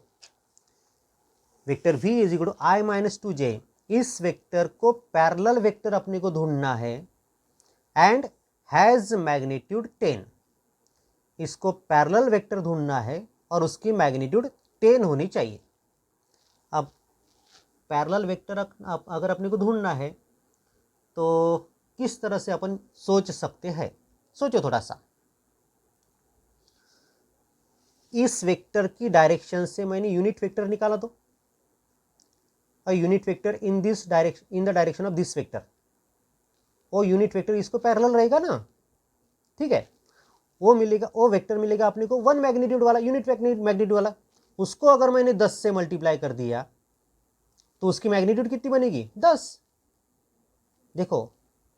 vector v is equal to i minus 2j, इस वेक्टर को पैरेलल वेक्टर अपने को ढूंढना है एंड हैज मैग्नीट्यूड 10, इसको पैरेलल वेक्टर ढूंढना है और उसकी मैग्नीट्यूड 10 होनी चाहिए। अब पैरेलल वेक्टर अगर अपने को ढूंढना है तो किस तरह से अपन सोच सकते हैं, सोचो थोड़ा सा। इस वेक्टर की डायरेक्शन से मैंने यूनिट वेक्टर निकाला, तो a unit vector in this direction, in the direction of this vector, वो यूनिट वेक्टर इसको पैरेलल रहेगा ना। ठीक है, वो मिलेगा, वो वेक्टर मिलेगा अपने को 1 मैग्नीट्यूड वाला, यूनिट मैग्नीट्यूड वाला, उसको अगर मैंने 10 से मल्टीप्लाई कर दिया तो उसकी मैग्नीट्यूड कितनी बनेगी, 10। देखो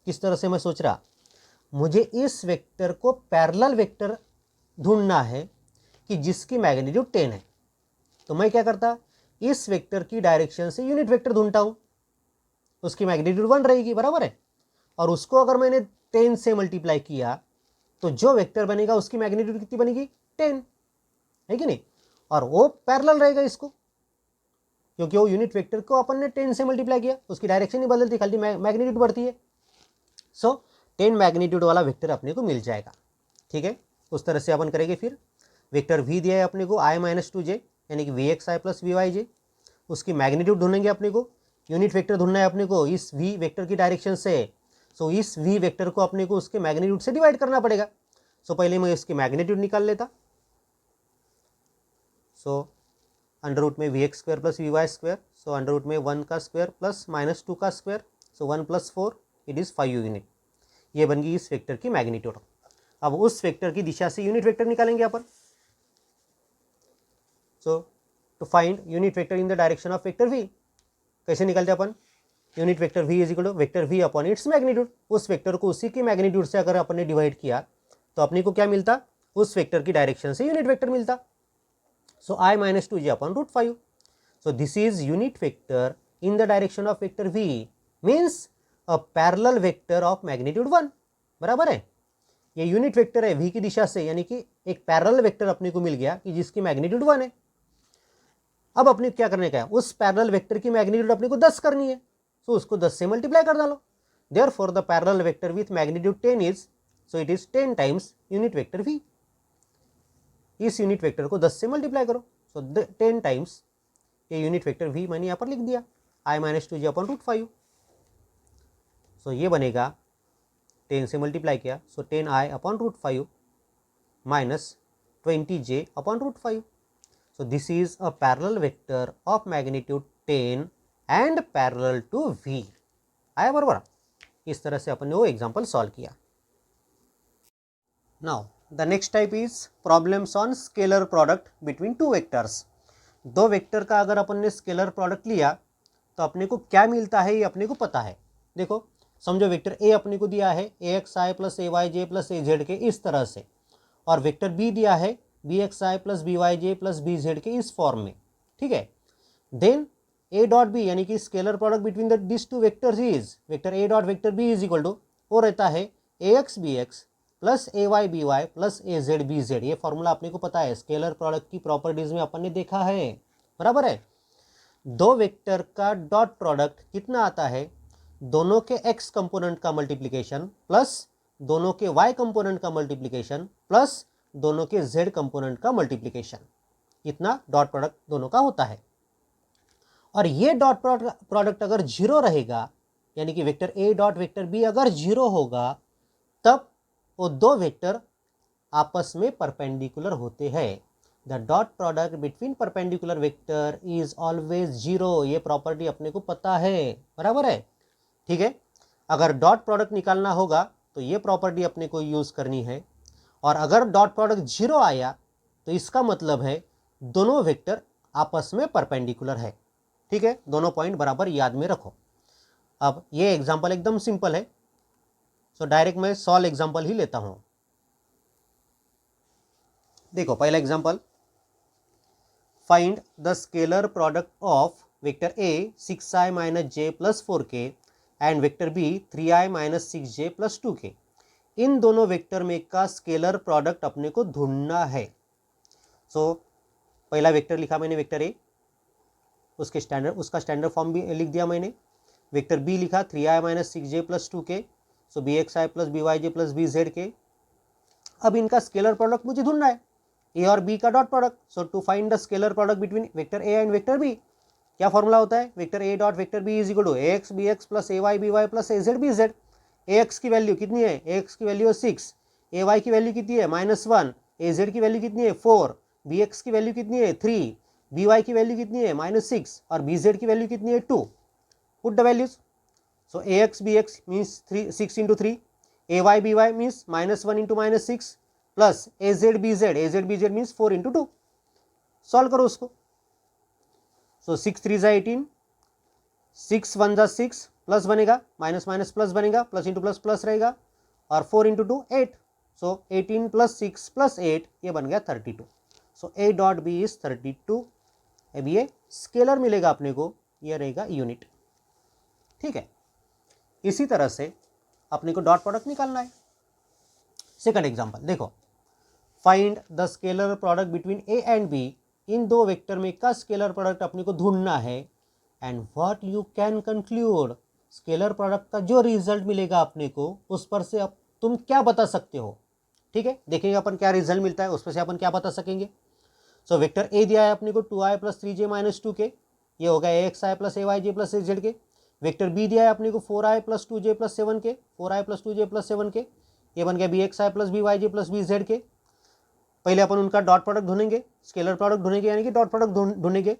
किस तरह से मैं सोच रहा, मुझे इस वेक्टर को पैरेलल वेक्टर ढूंढना है कि जिसकी मैग्नीट्यूड 10 है, तो मैं क्या करता, इस वेक्टर की डायरेक्शन से यूनिट वेक्टर ढूंढता हूं, उसकी मैग्नीट्यूड 1 रहेगी, बराबर है, और उसको अगर मैंने 10 से मल्टीप्लाई किया तो जो वेक्टर बनेगा उसकी मैग्नीट्यूड कितनी बनेगी, 10 है कि नहीं, और वो पैरेलल रहेगा इसको, क्योंकि वो यूनिट वेक्टर को अपन ने 10 से मल्टीप्लाई किया, उसकी डायरेक्शन नहीं बदलती, खाली मैग्नीट्यूड बढ़ती है, सो 10 मैग्नीट्यूड वाला वेक्टर अपने को मिल जाएगा। ठीक है, उस तरह से अपन करेंगे। फिर वेक्टर v दिया है अपने को i माइनस 2j यानी कि V X I plus V Y J, उसकी मैग्नीट्यूड ढूंढेंगे अपने को, यूनिट वेक्टर ढूंढना है अपने को इस v वेक्टर की डायरेक्शन से, सो इस v वेक्टर को अपने को उसके मैग्नीट्यूड से डिवाइड करना पड़ेगा। सो पहले मैं इसकी मैग्नीट्यूड निकाल लेता, सो अंडर रूट में V X square plus V Y square, so under root में 1 का स्क्वायर प्लस -2 का square, so 1 + 4 it is 5 unit. ये बन गई इस वेक्टर की मैग्नीट्यूड। अब उस वेक्टर की दिशा से यूनिट वेक्टर निकालेंगे अपन। So to find unit vector in the direction of vector v, कैसे निकालते अपन? Unit vector v is equal to vector v upon its magnitude. उस वेक्टर को उसी की मैग्नीट्यूड से अगर अपन ने डिवाइड किया तो अपने को क्या मिलता? उस वेक्टर की डायरेक्शन से यूनिट वेक्टर मिलता। So i minus 2j upon root 5। So this is unit vector in the direction of vector v, means a parallel vector of magnitude 1। बराबर है, ये यूनिट वेक्टर है v की दिशा से, यानी कि एक पैरेलल वेक्टर अपने को मिल गया कि जिसकी मैग्नीट्यूड 1 है। अब अपने क्या करने का है? उस पैरेलल वेक्टर की मैग्नीट्यूड अपने को 10 करनी है, तो उसको 10 से मल्टीप्लाई कर डालो। Therefore the parallel vector with magnitude 10 is, so it is 10 times unit vector v। इस यूनिट वेक्टर को 10 से मल्टीप्लाई करो, सो 10 टाइम्स ये यूनिट वेक्टर v मैंने यहाँ पर लिख दिया, i minus 2j upon root 5। So ये बनेगा 10 से मल्टीप्लाई किया, so 10i upon root 5 minus 20j upon root 5। So this is a parallel vector of magnitude 10 and parallel to v। आया बराबर? इस तरह से अपन ने वो एग्जाम्पल सॉल्व किया। Now the next type is problems on scalar product between two vectors. दो वेक्टर का अगर अपन ने स्केलर प्रोडक्ट लिया तो अपने को क्या मिलता है ये अपने को पता है। देखो समझो वेक्टर ए अपने को दिया है axi plus ayj plus az के इस तरह से, और वेक्टर बी दिया है bxi plus byj plus bz के इस फॉर्म में। ठीक है, देन a डॉट बी यानी कि scalar product between the this two vectors is vector a dot vector b is equal to, वो रहता है ax bx plus ay by plus az bz। ये फॉर्मूला अपने को पता है, स्केलर प्रोडक्ट की प्रॉपर्टीज में अपन ने देखा है। बराबर है, दो वेक्टर का डॉट प्रोडक्ट कितना आता है? दोनों के x कंपोनेंट का मल्टीप्लिकेशन प्लस दोनों के y कंपोनेंट का मल्टीप्लिकेशन प्लस दोनों के z कंपोनेंट का मल्टीप्लिकेशन, इतना डॉट प्रोडक्ट दोनों का होता है। और ये डॉट प्रोडक्ट अगर जीरो रहेगा, यानी कि vector a dot vector b अगर जीरो होगा, तब वो दो वेक्टर आपस में परपेंडिकुलर होते हैं। The dot product between perpendicular vector is always zero. ये प्रॉपर्टी अपने को पता है। बराबर है, ठीक है। अगर डॉट प्रोडक्ट निकालना होगा तो ये प्रॉपर्टी अपने को यूज करनी है, और अगर डॉट प्रोडक्ट जीरो आया तो इसका मतलब है दोनों वेक्टर आपस में परपेंडिकुलर है। ठीक है, दोनों पॉइंट बराबर याद में रखो। अब ये एग्जांपल एकदम सिंपल है, सो डायरेक्ट मैं सॉल्व एग्जांपल ही लेता हूं। देखो पहला example, find the scalar product of vector a 6i minus j plus 4k and vector b 3i minus 6j plus 2k। इन दोनों वेक्टर में का स्केलर प्रोडक्ट अपने को ढूंढना है। सो पहला वेक्टर लिखा मैंने वेक्टर a, उसका स्टैंडर्ड फॉर्म भी लिख दिया मैंने। वेक्टर b लिखा 3i minus 6j plus 2k, सो bxi plus byj plus bzk। अब इनका स्केलर प्रोडक्ट मुझे ढूंढना है, ए और बी का dot product. So to find the scalar product between vector A and vector B, क्या फॉर्मूला होता है? Vector A dot vector B is equal to ax bx plus ay by plus az bz। ax की value कितनी है? ax की value है 6, ay की value कितनी है? -1, az की वैल्यू कितनी है? 4, bx की वैल्यू कितनी है? 3, by की वैल्यू कितनी है? -6, और bz की वैल्यू कितनी है? 2। Put the values. So ax bx means 6 into 3, ay by means -1 into -6 plus az bz means 4 into 2। Solve करो उसको। सो 6 3 जा 18, 6 1 जा 6, प्लस बनेगा, माइनस माइनस प्लस बनेगा, प्लस इंटू प्लस प्लस रहेगा, और 4 इंटू 2 8। सो 18 प्लस 6 प्लस 8 ये बन गया 32। सो a डॉट बी इज 32। अब ये स्केलर मिलेगा अपने को, ये रहेगा यूनिट। ठीक है, इसी तरह से अपने को डॉट प्रोडक्ट निकालना है। सेकंड एग्जांपल देखो, find the scalar product between A and B. इन दो वेक्टर में का स्केलर प्रोडक्ट अपने को ढूंढना है, and what you can conclude. Scalar product का जो रिजल्ट मिलेगा अपने को, उस पर से अब तुम क्या बता सकते हो। ठीक है, देखेंगे अपन क्या रिजल्ट मिलता है, उस पर से अपन क्या बता सकेंगे। सो वेक्टर ए दिया है अपने को 2i plus 3j minus 2k, ये होगा axi plus ayj plus az के। वेक्टर बी दिया है अपने को 4i plus 2j plus 7k, 4i plus 2j plus 7k, ये बन गया bxi plus byj plus bz के। पहले अपन उनका डॉट प्रोडक्ट ढूंढेंगे, स्केलर प्रोडक्ट ढूंढेंगे, यानी कि डॉट प्रोडक्ट ढूंढेंगे।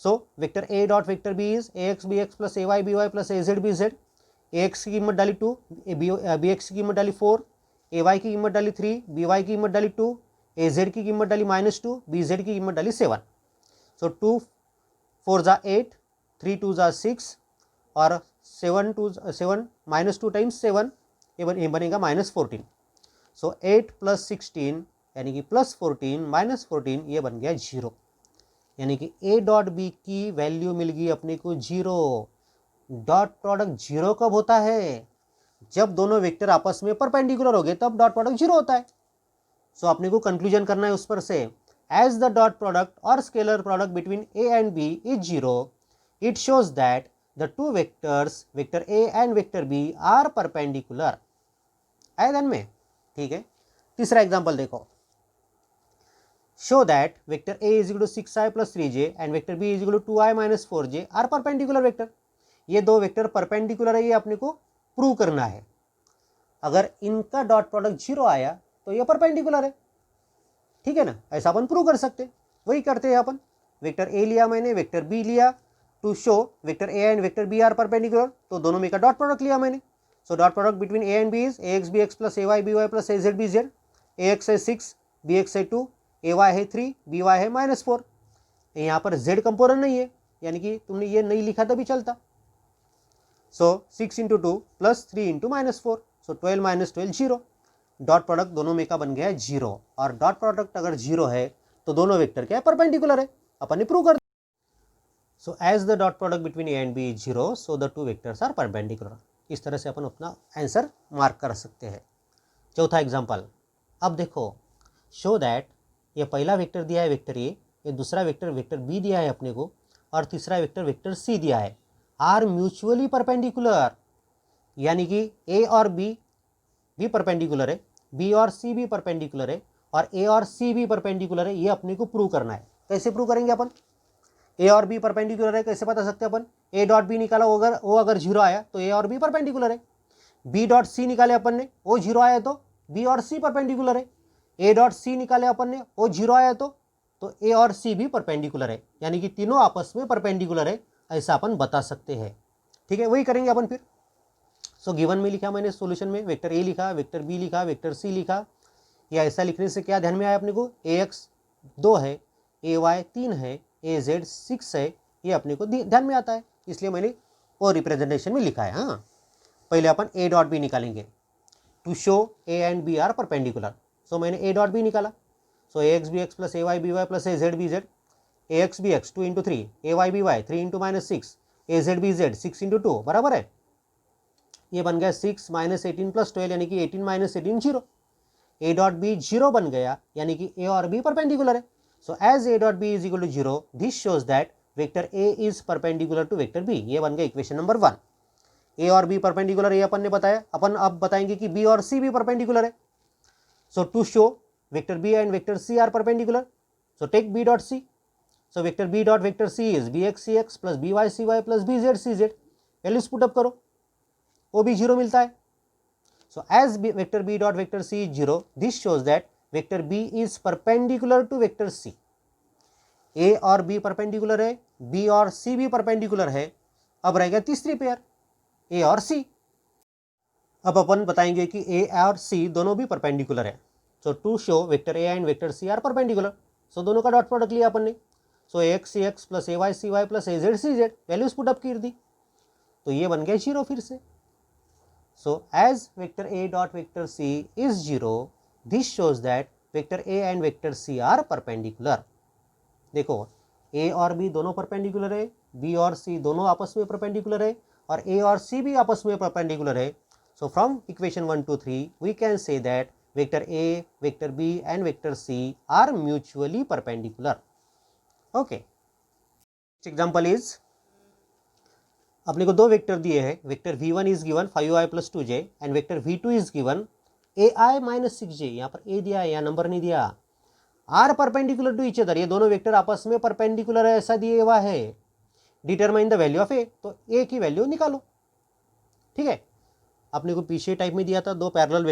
So vector A dot vector B is ax bx plus ay by plus az bz। A X की कीमत डाली 2, बी एक्स की कीमत डाली 4, ए वाई की कीमत डाली 3, बी वाई की कीमत डाली 2, ए जेड की कीमत डाली -2, बी जेड की कीमत डाली 7। सो 2 4 जा 8, 3 2 जा 6 और 7 2 7 -2 टाइम्स 7 ये बनेगा -14। सो 8 + 16 यानी कि +14 -14 ये बन गया 0, यानी कि ए डॉट बी की वैल्यू मिल गई अपने को 0। डॉट प्रोडक्ट 0 कब होता है? जब दोनों वेक्टर आपस में परपेंडिकुलर हो गए तब डॉट प्रोडक्ट 0 होता है। सो अपने को कंक्लूजन करना है उस पर से, एज द डॉट प्रोडक्ट और scalar product between A and B is 0, it shows that the two vectors vector A and vector B are perpendicular. आए ध्यान में? ठीक है, तीसरा एग्जांपल देखो। Show that vector A is equal to 6i + 3j and vector B is equal to 2i - 4j are perpendicular vector. ये दो vector perpendicular है, ये अपने को प्रूव करना है। अगर इनका डॉट प्रोडक्ट 0 आया तो ये परपेंडिकुलर है, ठीक है ना? ऐसा अपन प्रूव कर सकते, वही करते हैं अपन। वेक्टर ए लिया मैंने, वेक्टर बी लिया, to show vector A and vector B are perpendicular, तो दोनों में का डॉट प्रोडक्ट लिया मैंने। So dot product between A and B is A X B X plus A Y B Y plus A Z B Z. A X है 6, B X है 2, A Y है 3, B Y है -4। यहाँ पर Z component नहीं है, यानी कि तुमने ये नहीं लिखा तभी चलता। सो 6 × 2 + 3 × -4, सो 12 - 12 0। डॉट प्रोडक्ट दोनों में का बन गया है 0, और डॉट प्रोडक्ट अगर 0 है तो दोनों वेक्टर क्या है? परपेंडिकुलर है। अपन ने प्रूव कर। So as the dot product between A and B is 0, so the two vectors are perpendicular. इस तरह से अपन अपना आंसर मार्क कर सकते हैं। चौथा एग्जांपल, अब देखो, शो दैट ये पहला वेक्टर दिया है वेक्टर ए, ये दूसरा वेक्टर वेक्टर बी दिया है अपने को, और तीसरा वेक्टर वेक्टर सी दिया है, आर म्यूचुअली परपेंडिकुलर। यानी कि ए और बी भी परपेंडिकुलर है, बी और सी भी परपेंडिकुलर है, और ए और सी भी परपेंडिकुलर है। ये अपने को प्रूव करना है। कैसे प्रूव करेंगे अपन? ए और बी परपेंडिकुलर है, कैसे पता सकते हैं अपन? ए डॉट बी निकाला, वो अगर 0 आया तो ए और बी परपेंडिकुलर है। बी डॉट सी निकाले अपन ने, वो 0 आया तो बी और सी परपेंडिकुलर है। ए डॉट सी निकाले अपन ने, वो 0 आया तो ए और सी भी परपेंडिकुलर है, यानी कि तीनों आपस में परपेंडिकुलर है, ऐसा अपन बता सकते हैं। ठीक है, वही करेंगे अपन फिर। सो गिवन में लिखा मैंने, सॉल्यूशन में वेक्टर ए लिखा, वेक्टर बी लिखा, वेक्टर सी लिखा। या ऐसा लिखने से क्या ध्यान में आया अपने को? ए एक्स 2 है, ए वाई 3 है, ए जेड 6 है, ये अपने को ध्यान में आता है, इसलिए मैंने वो रिप्रेजेंटेशन में लिखा है। हाँ, पहले अपन ए डॉट बी निकालेंगे to show A and B are perpendicular. So मैंने ए डॉट बी निकाला। So A X B X plus A Y B Y plus A Z B Z, A X B X 2 × 3, A Y B Y 3 × -6, A Z B Z 6 × 2, बराबर है। ये बन गया 6 - 18 + 12, यानी कि 18 - 18 0। ए dot B 0 बन गया, यानी कि ए और बी परपेंडिकुलर है। So as A dot B is equal to 0, this shows that vector A is perpendicular to vector B. ये बन गया इक्वेशन नंबर 1। ए और बी परपेंडिकुलर, ये अपन ने बताया। अपन अब बताएंगे कि बी और सी भी परपेंडिकुलर है। So to show vector B and vector C are perpendicular, so take B dot C. So vector B dot vector C is B X C X plus B Y C Y plus B Z C Z. Values put up करो, वो भी 0 मिलता है। So as vector b dot vector c is 0, this shows that vector b is perpendicular to vector c. a और b perpendicular है, b और c भी perpendicular है। अब रह गया तीसरी पेयर, a और c। अब अपन बताएंगे कि a और c दोनों भी परपेंडिकुलर है। So to show vector a and vector c are perpendicular, so दोनों का डॉट प्रोडक्ट लिया अपन ने। So A X C X plus A Y C Y plus A Z C Z, values put up कर दी, तो ये बन गया 0 फिर से। So as vector a dot vector c is 0, this shows that vector a and vector c are perpendicular. देखो, a और b दोनों परपेंडिकुलर है, b और c दोनों आपस में परपेंडिकुलर है, और a और c भी आपस में परपेंडिकुलर है। So from equation 1 to 3, we can say that vector a, vector b and vector c are mutually perpendicular. Okay. Next example is, अपने को दो वेक्टर दिए हैं। Vector v1 is given 5i + 2j and vector v2 is given ai - 6j। यहाँ पर a दिया है, यहाँ नंबर नहीं दिया। Are perpendicular to each other, ये दोनों वेक्टर आपस में परपेंडिकुलर है, ऐसा दिया हुआ है। डिटरमाइन द वैल्यू ऑफ ए, तो ए की वैल्यू निकालो। ठीक है, अपने को पीछे टाइप में दिया था, दो पैरेलल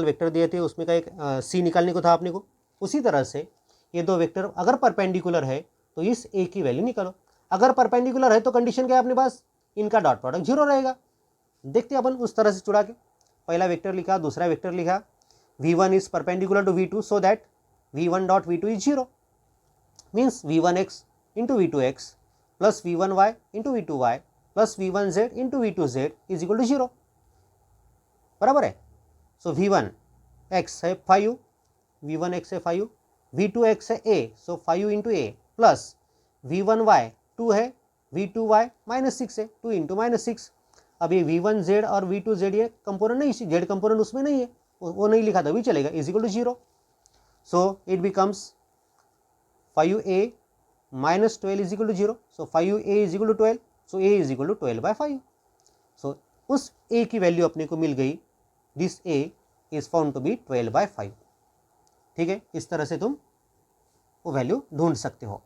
वेक्टर दिए थे, उसमें का एक सी निकालने को था अपने को। उसी तरह से ये दो वेक्टर अगर परपेंडिकुलर है तो इस ए की वैल्यू निकालो। अगर परपेंडिकुलर है तो कंडीशन क्या है अपने पास? इनका डॉट प्रोडक्ट 0 रहेगा। देखते हैं अपन उस तरह से चुरा के, पहला वेक्टर लिखा, दूसरा वेक्टर लिखा, v1 is perpendicular to v2 so that v1 dot v2 is 0 means v1x into v2x plus v1y into v2y plus v1z into v2z is equal to 0, बराबर है। सो v1x है 5, v1x है 5, v2x है a, so 5 into a plus v1y 2 है, v2y -6 है, 2 into -6। अब ये v1z और v2z ये कंपोनेंट नहीं, z कंपोनेंट उसमें नहीं है, वो नहीं लिखा था भी चलेगा, is equal to 0। So it becomes 5a minus 12 is equal to 0. So 5a is equal to 12. So a is equal to 12 by 5. So उस a की वैल्यू अपने को मिल गई, this a is found to be 12 by 5। ठीक है, इस तरह से तुम वो वैल्यू ढूंढ सकते हो।